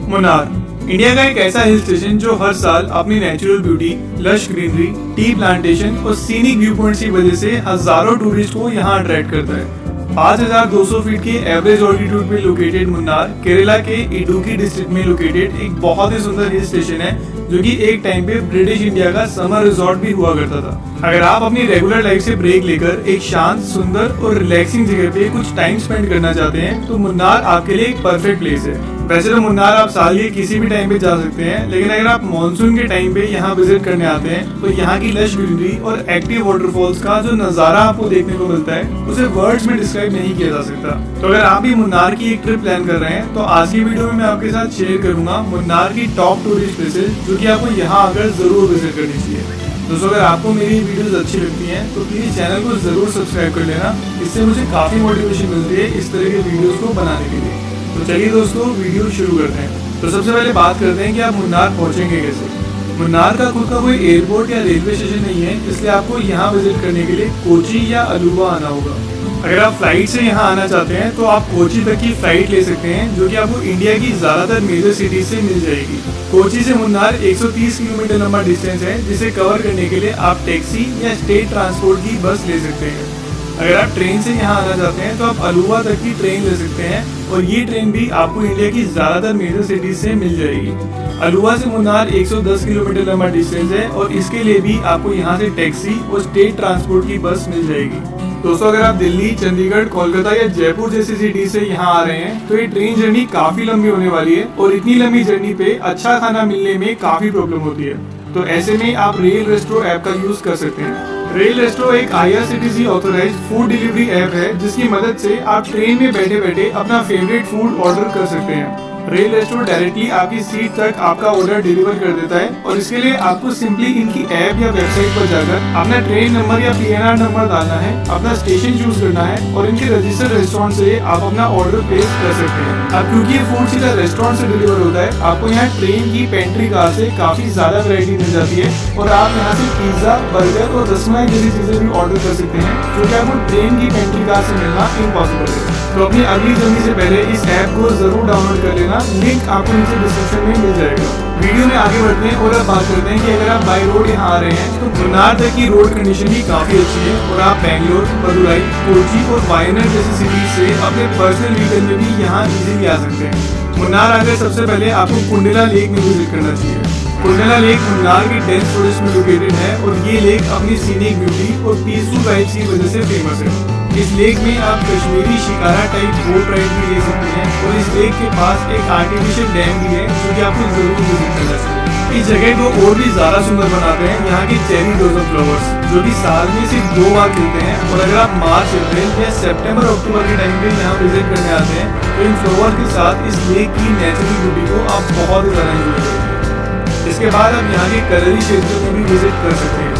Munnar India का एक ऐसा हिल स्टेशन जो हर साल अपनी natural beauty, lush greenery, tea plantation और सीनिक व्यू पॉइंट्स की वजह से हजारों टूरिस्ट को यहाँ अट्रैक्ट करता है। 5200 फीट के एवरेज ऑल्टीट्यूड पे लोकेटेड मुन्नार केरला के इडुक्की डिस्ट्रिक्ट में लोकेटेड एक बहुत ही सुंदर हिल स्टेशन है, जो कि एक टाइम पे ब्रिटिश इंडिया का समर रिजॉर्ट भी हुआ करता था। अगर आप अपनी रेगुलर लाइफ से ब्रेक लेकर एक शांत, सुंदर और रिलैक्सिंग जगह पे कुछ टाइम स्पेंड करना चाहते हैं तो मुन्नार आपके लिए एक परफेक्ट प्लेस है। वैसे तो मुन्नार आप साल के किसी भी टाइम पे जा सकते हैं, लेकिन अगर आप मानसून के टाइम पे यहाँ विजिट करने आते हैं तो यहाँ की लश ग्रीनरी और एक्टिव वाटरफॉल्स का जो नजारा आपको देखने को मिलता है उसे वर्ड्स में डिस्क्राइब नहीं किया जा सकता। तो अगर आप भी मुन्नार की एक ट्रिप प्लान कर रहे हैं तो आज की वीडियो में मैं आपके साथ शेयर करूंगा मुन्नार की टॉप टूरिस्ट प्लेसेस जो कि आपको यहाँ आकर जरूर विजिट करनी चाहिए। दोस्तों, अगर आपको मेरी वीडियोस अच्छी लगती हैं तो प्लीज चैनल को जरूर सब्सक्राइब कर लेना, इससे मुझे काफी मोटिवेशन मिलती है इस तरह के वीडियोस को बनाने के लिए। तो चलिए दोस्तों, वीडियो शुरू करते हैं। तो सबसे पहले बात करते हैं कि आप मुन्नार पहुंचेंगे कैसे। मुन्नार का खुद का कोई एयरपोर्ट या रेलवे स्टेशन नहीं है, इसलिए आपको यहाँ विजिट करने के लिए कोची या अलुवा आना होगा। अगर आप फ्लाइट से यहाँ आना चाहते हैं तो आप कोची तक की फ्लाइट ले सकते हैं, जो कि आपको इंडिया की ज्यादातर मेजर सिटीज से मिल जाएगी। कोची से मुन्नार 130 किलोमीटर लंबा डिस्टेंस है, जिसे कवर करने के लिए आप टैक्सी या स्टेट ट्रांसपोर्ट की बस ले सकते हैं। अगर आप ट्रेन से यहाँ आना चाहते हैं तो आप अलुवा तक की ट्रेन ले सकते हैं, और ये ट्रेन भी आपको इंडिया की ज्यादातर मेजर सिटीज से मिल जाएगी। अलुवा से मुन्नार 110 किलोमीटर लंबा डिस्टेंस है, और इसके लिए भी आपको यहाँ से टैक्सी और स्टेट ट्रांसपोर्ट की बस मिल जाएगी। दोस्तों, अगर आप दिल्ली, चंडीगढ़, कोलकाता या जयपुर जैसी सिटी से यहाँ आ रहे हैं तो ये ट्रेन जर्नी काफी लंबी होने वाली है, और इतनी लंबी जर्नी पे अच्छा खाना मिलने में काफी प्रॉब्लम होती है। तो ऐसे में आप रेल रेस्ट्रो ऐप का यूज कर सकते हैं। रेल रेस्ट्रो एक IRCTC authorized food delivery app है, जिसकी मदद से आप ट्रेन में बैठे बैठे अपना फेवरेट फूड ऑर्डर कर सकते हैं। रेल रेस्ट्रो डायरेक्टली आपकी सीट तक आपका ऑर्डर डिलीवर कर देता है, और इसके लिए आपको सिंपली इनकी ऐप या वेबसाइट पर जाकर अपना ट्रेन नंबर या PNR नंबर डालना है, अपना स्टेशन चूज करना है, और इनके रजिस्टर्ड रेस्टोरेंट से आप अपना ऑर्डर प्लेस कर सकते हैं। अब क्योंकि ये फूड सीधा रेस्टोरेंट से डिलीवर होता है, आपको यहाँ ट्रेन की पेंट्री कार से काफी ज्यादा वैरायटी मिल जाती है, और आप यहाँ से पिज्जा, बर्गर और रसमलाई जैसी चीजें भी ऑर्डर कर सकते हैं, जो कि आपको ट्रेन की पेंट्री कार से मिलना इम्पॉसिबल है। तो अपनी अगली जर्नी से पहले इस ऐप को जरूर डाउनलोड कर लेना, लिंक आपको नीचे डिस्क्रिप्शन में मिल जाएगा। वीडियो में आगे बढ़ते हैं और अब बात करते हैं कि अगर आप बाय रोड यहाँ आ रहे हैं तो मुन्नार तक की रोड कंडीशन भी काफी अच्छी है, और आप बेंगलोर, मदुरई, कोची और वायनाड जैसी सिटीज से अपने पर्सनल व्हीकल में भी यहाँ इजीली आ सकते हैं। मुन्नार आकर सबसे पहले आपको कुंडला लेक में विजिट करना चाहिए। कुंडला लेक मुन्नार की डेंस फॉरेस्ट में लोकेटेड है, और ये लेक अपनी सीनिक ब्यूटी और पीसफुल वाइब्स की वजह से फेमस है। इस लेक में आप Kashmiri shikara type boat ride भी ले सकते हैं, और इस लेक के पास एक आर्टिफिशियल डैम भी है, जो कि आपको जरूर विजिट करना चाहिए। इस जगह को और भी ज्यादा सुंदर बनाते हैं यहाँ के चेरी ब्लॉसम फ्लावर्स, जो कि साल में सिर्फ 2 बार खिलते हैं, और अगर आप मार्च, अप्रैल या सितंबर, अक्टूबर के टाइम पे यहाँ विजिट करने आते हैं तो इन फ्लावर्स के साथ इस लेक की नेचुरल ब्यूटी को आप बहुत ही ज्यादा एंजॉय करेंगे। इसके बाद आप यहाँ के कलरी क्षेत्र में भी विजिट कर सकते हैं।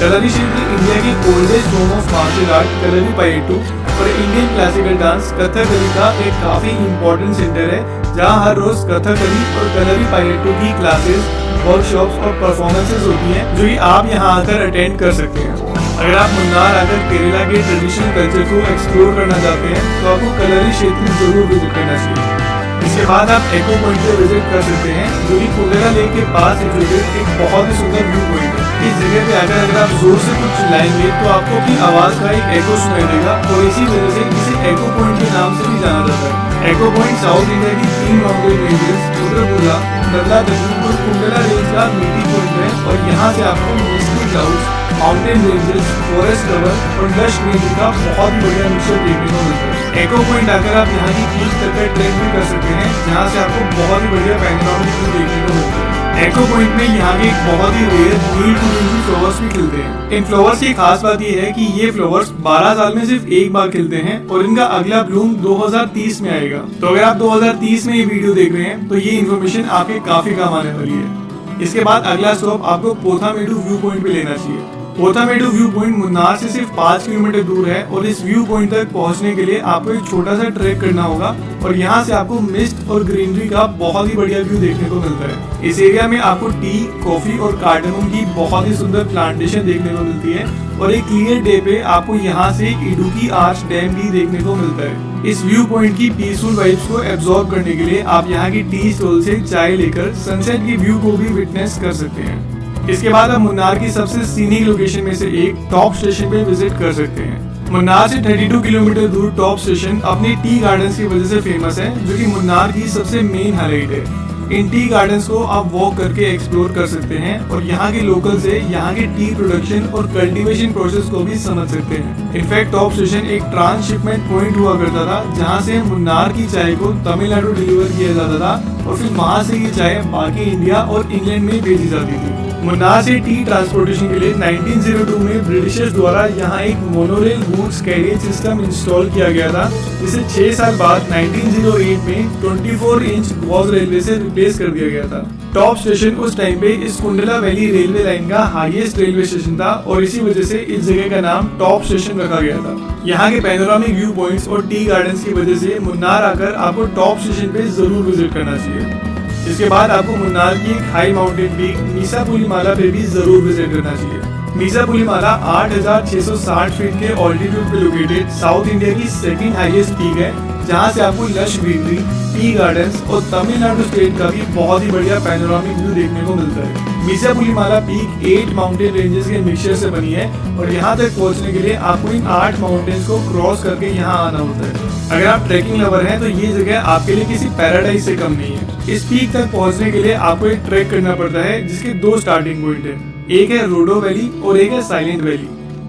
कलरी क्षेत्र इंडिया की oldest home of martial art Kalari Payattu और इंडियन क्लासिकल डांस कथकली का एक काफी इम्पोर्टेंट सेंटर है, जहाँ हर रोज कथकली और कलरी पायेटू की क्लासेस, वर्कशॉप्स और परफॉर्मेंसेस होती हैं, जो कि आप यहाँ आकर अटेंड कर सकते हैं। अगर आप मुन्नार आकर केरला के ट्रेडिशनल कल्चर को एक्सप्लोर करना चाहते हैं तो आपको कलरी क्षेत्र जरूर विजिट करना चाहिए। इसके बाद आप एको पॉइंट पे विजिट कर सकते हैं, जो कि कुंडला लेक के पास सिचुएटेड एक बहुत ही सुंदर व्यू पॉइंट है। इस जगह पे अगर आप जोर से कुछ चिल्लाएंगे तो आपको अपनी आवाज का एक एको सुनाई देगा, और इसी वजह से इसे एको पॉइंट के नाम से भी जाना जाता है। एको पॉइंट साउथ इंडिया की 3 माउंटेन रेंजेस रुद्रपुरा, नर्ला दर्री और कुंडला रेंज का मीटिंग पॉइंट है, और यहाँ से आपको misty clouds, mountain ranges, forest cover और लश ग्रीनरी का बहुत बढ़िया मिक्सचर देखने को मिलता है। एको पॉइंट आकर आप यहाँ की पीक तक का ट्रेक भी कर सकते हैं, जहाँ से आपको बहुत ही बढ़िया पैनोरामिक व्यू देखने को मिलता है। एको पॉइंट में यहाँ के एक बहुत ही रेयर नील टू ग्रीन फ्लावर्स भी खिलते हैं। इन फ्लावर्स की खास बात यह है कि ये फ्लावर्स 12 साल में सिर्फ एक बार खिलते हैं, और इनका अगला ब्लूम 2030 में आएगा। तो अगर आप 2030 में ये वीडियो देख रहे हैं तो ये इन्फॉर्मेशन आपके काफी काम आने वाली है। इसके बाद अगला स्टॉप आपको पोथामेडू व्यू पॉइंट पे लेना चाहिए। पोथामेडू व्यू पॉइंट मुन्नार से सिर्फ 5 किलोमीटर दूर है, और इस व्यू पॉइंट तक पहुंचने के लिए आपको एक छोटा सा ट्रैक करना होगा, और यहाँ से आपको मिस्ट और ग्रीनरी का बहुत ही बढ़िया व्यू देखने को मिलता है। इस एरिया में आपको टी, कॉफी और कार्डमम की बहुत ही सुंदर प्लांटेशन देखने को मिलती है, और एक क्लियर डे पे आपको यहाँ से इडुक्की आर्च डैम भी देखने को मिलता है। इस व्यू पॉइंट की पीसफुल वाइब्स को एब्जॉर्ब करने के लिए आप यहाँ की टी स्टॉल से चाय लेकर सनसेट की व्यू को भी विटनेस कर सकते हैं। इसके बाद आप मुन्नार की सबसे सीनिक लोकेशन में से एक टॉप स्टेशन पे विजिट कर सकते हैं। मुन्नार से 32 किलोमीटर दूर टॉप स्टेशन अपने टी गार्डन्स की वजह से फेमस है, जो कि मुन्नार की सबसे मेन हाईलाइट है। इन टी गार्डन्स को आप वॉक करके एक्सप्लोर कर सकते हैं और यहाँ के लोकल से यहाँ के टी प्रोडक्शन और कल्टीवेशन प्रोसेस को भी समझ सकते हैं। इनफैक्ट टॉप स्टेशन एक ट्रांसशिपमेंट पॉइंट हुआ करता था, जहाँ से मुन्नार की चाय को तमिलनाडु डिलीवर किया जाता था और फिर वहाँ से ये चाय बाकी इंडिया और इंग्लैंड में भेजी जाती थी। मुन्नार से टी ट्रांसपोर्टेशन के लिए 1902 में ब्रिटिशर्स द्वारा यहाँ एक monorail goods carriage system install किया गया था, जिसे 6 साल बाद 1908 में 24 इंच गॉज रेलवे से रिप्लेस कर दिया गया था। टॉप स्टेशन उस टाइम पे इस कुंडला वैली रेलवे लाइन का हाईएस्ट रेलवे स्टेशन था और इसी वजह से इस जगह का नाम टॉप स्टेशन रखा गया था। यहाँ के पैनोरामिक व्यू पॉइंट्स और टी गार्डन्स की वजह से मुन्नार आकर आपको टॉप स्टेशन पे जरूर विजिट करना चाहिए। इसके बाद आपको मुन्नार की एक हाई माउंटेन पीक मीसा पुलीमाला पे भी जरूर विजिट करना चाहिए। मीसा पुलीमाला 8,660 फीट के ऑल्टीट्यूड पे लोकेटेड साउथ इंडिया की सेकंड हाईएस्ट पीक है, जहां से आपको लश ग्रीनरी, टी गार्डन्स और तमिलनाडु स्टेट का भी बहुत ही बढ़िया पैनोरामिक व्यू देखने को मिलता है। मीसा पुलीमाला पीक 8 माउंटेन रेंजेस के मिक्सचर से बनी है और यहाँ तक पहुँचने के लिए आपको इन 8 माउंटेन्स को क्रॉस करके यहाँ आना होता है। अगर आप ट्रैकिंग लवर हैं तो ये जगह आपके लिए किसी पैराडाइज से कम नहीं है। इस पीक तक पहुँचने के लिए आपको एक ट्रैक करना पड़ता है, जिसके 2 स्टार्टिंग पॉइंट है। एक है रोडो वैली और एक है साइलेंट वैली।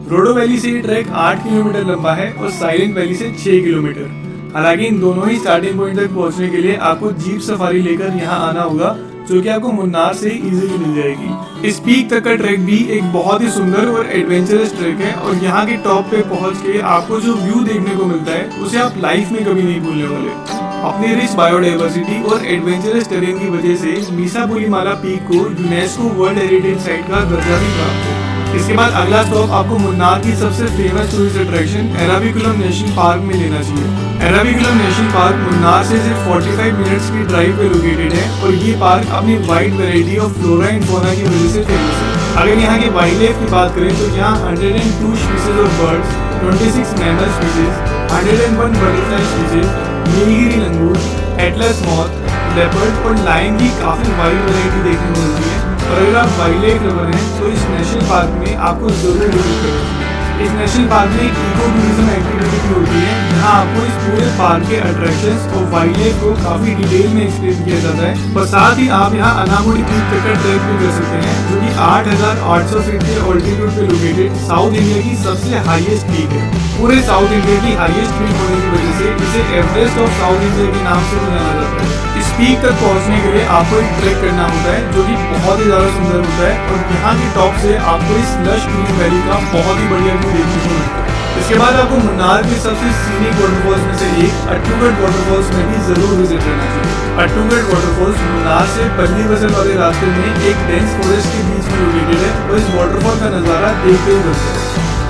रोडो वैली से ये ट्रैक 8 किलोमीटर लंबा है और साइलेंट वैली से 6 किलोमीटर। हालांकि इन दोनों ही स्टार्टिंग पॉइंट तक पहुंचने के लिए आपको जीप सफारी लेकर यहाँ आना होगा, जो कि आपको मुन्नार से इजीली मिल जाएगी। इस पीक तक का ट्रैक भी एक बहुत ही सुंदर और एडवेंचरस ट्रैक है और यहाँ के टॉप पे पहुँच के आपको जो व्यू देखने को मिलता है उसे आप लाइफ में कभी नहीं भूलने वाले। अपनी रिच बायोडाइवर्सिटी और एडवेंचरस टेरेन की वजह से मीसा पुलीमाला पीक को यूनेस्को वर्ल्ड हेरिटेज साइट का दर्जा भी प्राप्त है। इसके बाद अगला स्टॉप आपको मुन्नार की सबसे famous tourist attraction Eravikulam national park में लेना चाहिए। एराविकुलम नेशनल पार्क मुन्नार से सिर्फ 45 मिनट्स की ड्राइव पे लोकेटेड है और ये पार्क अपनी wide variety of flora and fauna की वजह से फेमस है। अगर यहाँ के वाइल्ड लाइफ की बात करें तो यहाँ 102 species of birds, 26 mammal species, 101 butterfly species, Nilgiri langur, Atlas moth, leopard और लायन की काफी वाइड वैरायटी देखने को मिलती है। और अगर आप वाइल्ड लाइफ लवर हैं तो इस नेशनल पार्क में आपको जरूर विजिट करना चाहिए। इस नेशनल पार्क में एक इको टूरिज्म एक्टिविटी भी होती है, जहां आपको इस पूरे पार्क के अट्रैक्शंस और वाइल्ड लाइफ को काफी डिटेल में एक्सप्लेन किया जाता है। और साथ ही आप यहाँ अनामुडी पीक तक का ट्रैक भी कर सकते हैं, जो कि 8,800 फीट के ऑल्टीट्यूड पे लोकेटेड साउथ इंडिया की सबसे हाईएस्ट पीक है। पूरे साउथ इंडिया की हाईएस्ट पीक होने की वजह से इसे एवरेस्ट ऑफ साउथ इंडिया के नाम से भी जाना जाता है। इस पीक तक पहुंचने के लिए आपको एक ट्रैक करना होता है, जो कि बहुत ही ज्यादा सुंदर होता है और यहाँ के टॉप से आपको इस लश ग्रीन वैली का बहुत ही बढ़िया व्यू देखने को मिलता है। इसके बाद आपको मुन्नार के सबसे सीनिक वाटरफॉल्स में से एक अट्टूगढ़ वाटरफॉल्स में भी जरूर विजिट करना चाहिए। अट्टूगढ़ वाटरफॉल्स मुन्नार से पल्ली बसल वाले रास्ते में एक डेंस फॉरेस्ट के बीच में लोकेटेड है और इस वाटरफॉल का नजारा देखते ही बनता है।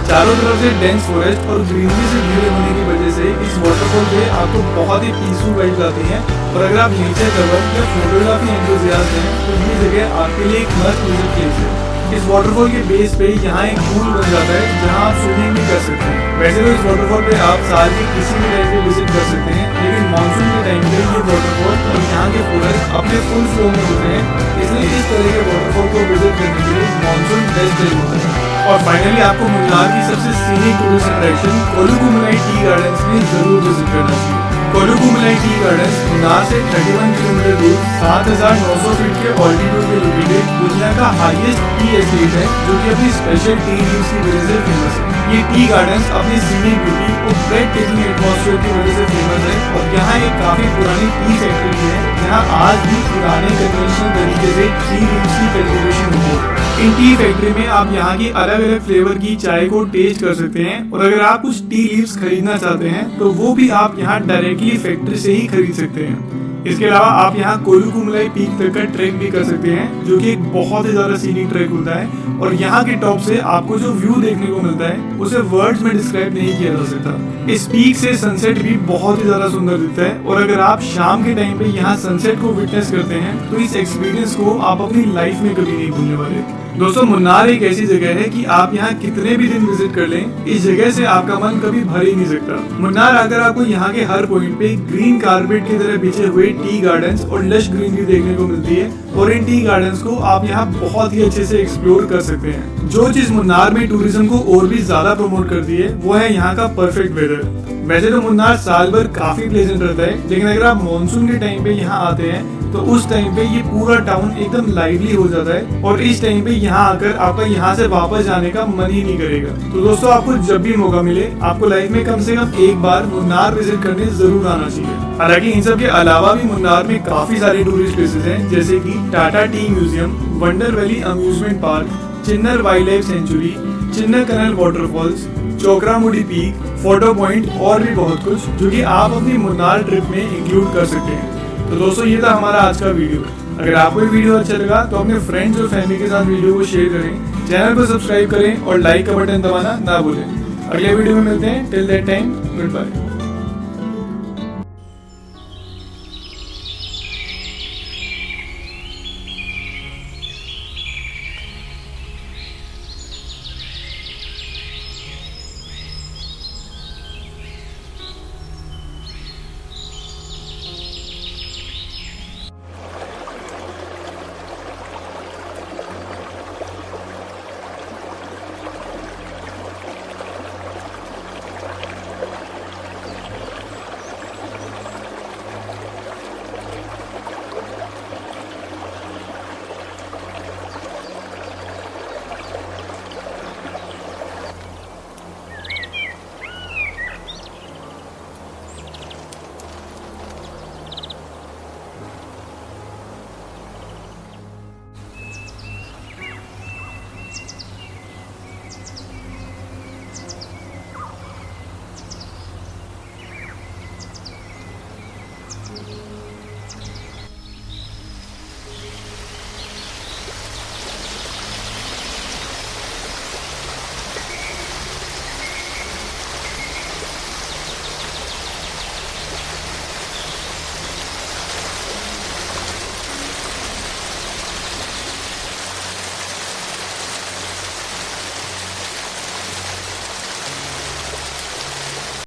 चारों तरफ से डेंस फॉरेस्ट और ग्रीनरी से घिरे होने की वजह से इस वाटरफॉल पे आपको बहुत ही पीसफुल वाइब्स आती हैं और अगर आप नेचर लवर या फोटोग्राफी एंथुसियास्ट हैं तो ये जगह आपके लिए एक मस्ट विजिट प्लेस है। इस वाटरफॉल के बेस पे यहाँ एक पूल बन जाता है, जहाँ आप स्विमिंग भी कर सकते हैं। वैसे तो इस वाटरफॉल पे आप साल के किसी भी टाइम पे विजिट कर सकते हैं, लेकिन मानसून के टाइम पे ये वाटरफॉल और यहाँ के फॉरेस्ट अपने फुल फ्लो में होते हैं, इसलिए इस तरह के वाटरफॉल को विजिट करने के लिए मानसून बेस्ट टाइम होता है। और फाइनली आपको मुन्नार की सबसे scenic tourist attraction Kolukkumalai tea gardens में जरूर विजिट करना चाहिए। कोलुकुमलाई टी गार्डन्स मुन्नार से 31 किलोमीटर दूर 7,900 फीट के ऑल्टीट्यूड पे लोकेटेड दुनिया का हाईएस्ट टी एस्टेट है, जो कि अपनी स्पेशल टी लीव्स की वजह से फेमस है। ये टी गार्डन्स अपनी सीनिक ब्यूटी और ब्रेड टेकिंग एटमॉस्फेयर की वजह से फेमस है और यहाँ एक काफी पुरानी टी फैक्ट्री है, जहाँ आज भी पुराने कन्वेंशनल तरीके से टी लीव्स की कल्टीवेशन होती है। इन टी फैक्ट्री में आप यहाँ की अलग अलग फ्लेवर की चाय को टेस्ट कर सकते हैं और अगर आप कुछ टी लीव्स खरीदना चाहते हैं तो वो भी आप यहाँ डायरेक्टली फैक्ट्री से ही खरीद सकते हैं। इसके अलावा आप यहाँ कोलुकुमलाई पीक तक का ट्रैक भी कर सकते हैं, जो कि एक बहुत ही ज्यादा सीनिक ट्रैक होता है और यहाँ के टॉप से आपको जो व्यू देखने को मिलता है उसे वर्ड्स में डिस्क्राइब नहीं किया जा सकता। इस पीक से सनसेट भी बहुत ही ज्यादा सुंदर दिखता है और अगर आप शाम के टाइम पे यहाँ सनसेट को विटनेस करते हैं तो इस एक्सपीरियंस को आप अपनी लाइफ में कभी नहीं भूलने वाले। दोस्तों, मुन्नार एक ऐसी जगह है कि आप यहाँ कितने भी दिन विजिट कर लें, इस जगह से आपका मन कभी भर ही नहीं सकता। मुन्नार आकर आपको यहाँ के हर पॉइंट पे ग्रीन कारपेट की तरह बिछे हुए टी गार्डन्स और लश ग्रीनरी देखने को मिलती है और इन टी गार्डन्स को आप यहाँ बहुत ही अच्छे से एक्सप्लोर कर सकते हैं। जो चीज मुन्नार में टूरिज्म को और भी ज्यादा प्रमोट करती है वो है यहाँ का परफेक्ट वेदर। वैसे तो मुन्नार साल भर काफी प्लेजेंट रहता है, लेकिन अगर आप मानसून के टाइम पे यहाँ आते हैं तो उस टाइम पे ये पूरा टाउन एकदम लाइवली हो जाता है और इस टाइम पे यहाँ आकर आपका यहाँ से वापस जाने का मन ही नहीं करेगा। तो दोस्तों, आपको जब भी मौका मिले आपको लाइफ में कम से कम एक बार मुन्नार विजिट करने जरूर आना चाहिए। हालांकि इन सब के अलावा भी मुन्नार में काफी सारे टूरिस्ट प्लेसेस हैं, जैसे कि Tata tea museum, wonder valley amusement park, Chinnar wildlife sanctuary, Chinnar Kanal waterfalls, Chokramudi peak, photo point और भी बहुत कुछ जो कि आप अपनी मुन्नार ट्रिप में इंक्लूड कर सकते हैं। तो दोस्तों, ये था हमारा आज का वीडियो। अगर आपको ये वीडियो अच्छा लगा तो अपने फ्रेंड्स और फैमिली के साथ वीडियो को शेयर करें, चैनल को सब्सक्राइब करें और लाइक का बटन दबाना ना भूलें। अगले वीडियो में मिलते हैं। Till that time, good bye.